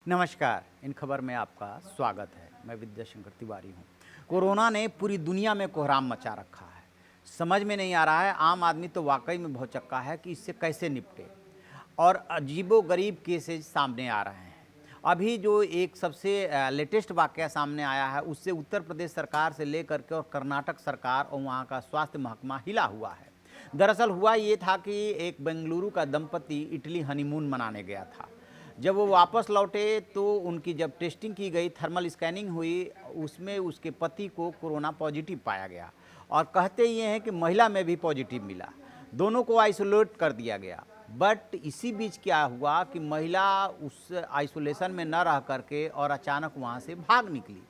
नमस्कार, इन खबर में आपका स्वागत है। मैं विद्याशंकर तिवारी हूँ। कोरोना ने पूरी दुनिया में कोहराम मचा रखा है। समझ में नहीं आ रहा है, आम आदमी तो वाकई में भौचक्का है कि इससे कैसे निपटे और अजीबोगरीब केसेज सामने आ रहे हैं। अभी जो एक सबसे लेटेस्ट वाकया सामने आया है, उससे उत्तर प्रदेश सरकार से लेकर के और कर्नाटक सरकार और वहाँ का स्वास्थ्य महकमा हिला हुआ है। दरअसल हुआ ये था कि एक बेंगलुरु का दंपति इटली हनीमून मनाने गया था। जब वो वापस लौटे तो उनकी जब टेस्टिंग की गई, थर्मल स्कैनिंग हुई, उसमें उसके पति को कोरोना पॉजिटिव पाया गया और कहते ये हैं कि महिला में भी पॉजिटिव मिला। दोनों को आइसोलेट कर दिया गया। बट इसी बीच क्या हुआ कि महिला उस आइसोलेशन में न रह करके और अचानक वहाँ से भाग निकली।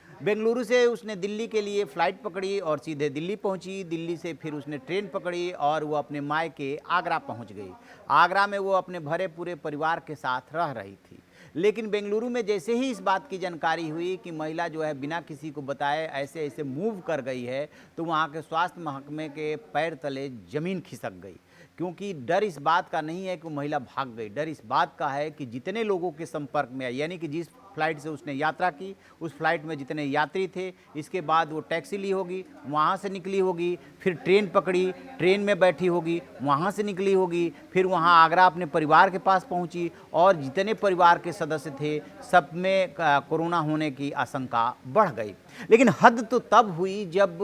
बेंगलुरु से उसने दिल्ली के लिए फ़्लाइट पकड़ी और सीधे दिल्ली पहुंची। दिल्ली से फिर उसने ट्रेन पकड़ी और वो अपने मायके आगरा पहुंच गई। आगरा में वो अपने भरे पूरे परिवार के साथ रह रही थी। लेकिन बेंगलुरु में जैसे ही इस बात की जानकारी हुई कि महिला जो है बिना किसी को बताए ऐसे ऐसे मूव कर गई है, तो वहाँ के स्वास्थ्य महकमे के पैर तले ज़मीन खिसक गई। क्योंकि डर इस बात का नहीं है कि महिला भाग गई, डर इस बात का है कि जितने लोगों के संपर्क में आई, यानी कि जिस फ्लाइट से उसने यात्रा की, उस फ्लाइट में जितने यात्री थे, इसके बाद वो टैक्सी ली होगी, वहाँ से निकली होगी, फिर ट्रेन पकड़ी, ट्रेन में बैठी होगी, वहाँ से निकली होगी, फिर वहाँ आगरा अपने परिवार के पास पहुँची और जितने परिवार के सदस्य थे सब में कोरोना होने की आशंका बढ़ गई। लेकिन हद तो तब हुई जब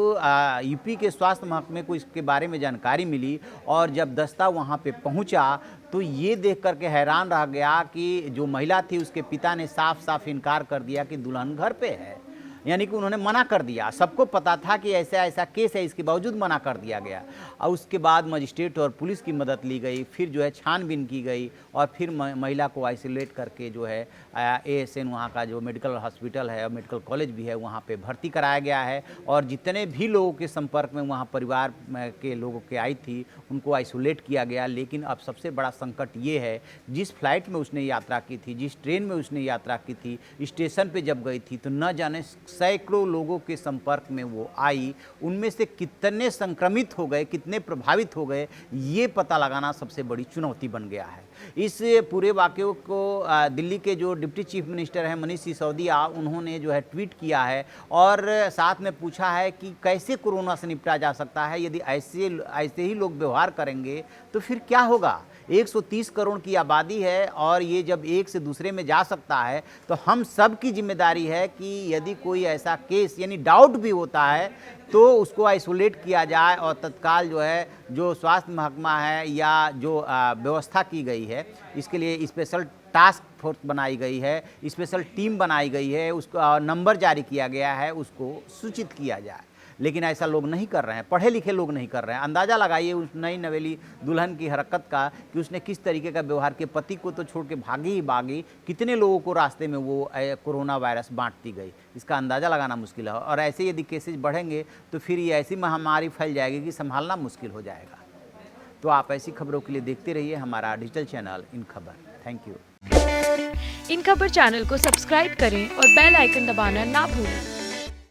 यूपी के स्वास्थ्य महकमे को इसके बारे में जानकारी मिली और जब दस्ता वहाँ पे पहुँचा तो ये देख करके हैरान रह गया कि जो महिला थी उसके पिता ने साफ साफ इनकार कर दिया कि दुल्हन घर पे है। यानी कि उन्होंने मना कर दिया। सबको पता था कि ऐसा ऐसा केस है, इसके बावजूद मना कर दिया गया। और उसके बाद मजिस्ट्रेट और पुलिस की मदद ली गई, फिर जो है छानबीन की गई और फिर महिला को आइसोलेट करके जो है ASN वहाँ का जो मेडिकल हॉस्पिटल है और मेडिकल कॉलेज भी है वहाँ पे भर्ती कराया गया है। और जितने भी लोगों के संपर्क में वहाँ परिवार के लोगों के आई थी उनको आइसोलेट किया गया। लेकिन अब सबसे बड़ा संकट ये है, जिस फ्लाइट में उसने यात्रा की थी, जिस ट्रेन में उसने यात्रा की थी, स्टेशन पर जब गई थी तो न जाने सैकड़ों लोगों के संपर्क में वो आई। उनमें से कितने संक्रमित हो गए, कितने प्रभावित हो गए, ये पता लगाना सबसे बड़ी चुनौती बन गया है। इस पूरे वाक़ये को दिल्ली के जो डिप्टी चीफ मिनिस्टर हैं मनीष सिसोदिया, उन्होंने जो है ट्वीट किया है और साथ में पूछा है कि कैसे कोरोना से निपटा जा सकता है। यदि ऐसे ही लोग व्यवहार करेंगे तो फिर क्या होगा। 130 करोड़ की आबादी है और ये जब एक से दूसरे में जा सकता है तो हम सब की जिम्मेदारी है कि यदि कोई ऐसा केस यानी डाउट भी होता है तो उसको आइसोलेट किया जाए और तत्काल जो है जो स्वास्थ्य महकमा है या जो व्यवस्था की गई है, इसके लिए स्पेशल टास्क फोर्स बनाई गई है, स्पेशल टीम बनाई गई है, उसका नंबर जारी किया गया है, उसको सूचित किया जाए। लेकिन ऐसा लोग नहीं कर रहे हैं, पढ़े लिखे लोग नहीं कर रहे हैं। अंदाज़ा लगाइए उस नई नवेली दुल्हन की हरकत का कि उसने किस तरीके का व्यवहार किया। पति को तो छोड़ के भागी ही भागी, कितने लोगों को रास्ते में वो कोरोना वायरस बांटती गई, इसका अंदाज़ा लगाना मुश्किल है। और ऐसे यदि केसेज बढ़ेंगे तो फिर ये ऐसी महामारी फैल जाएगी कि संभालना मुश्किल हो जाएगा। तो आप ऐसी खबरों के लिए देखते रहिए हमारा डिजिटल चैनल इन खबर। Thank you. इन खबर चैनल को सब्सक्राइब करें और बेल आइकन दबाना ना भूलें।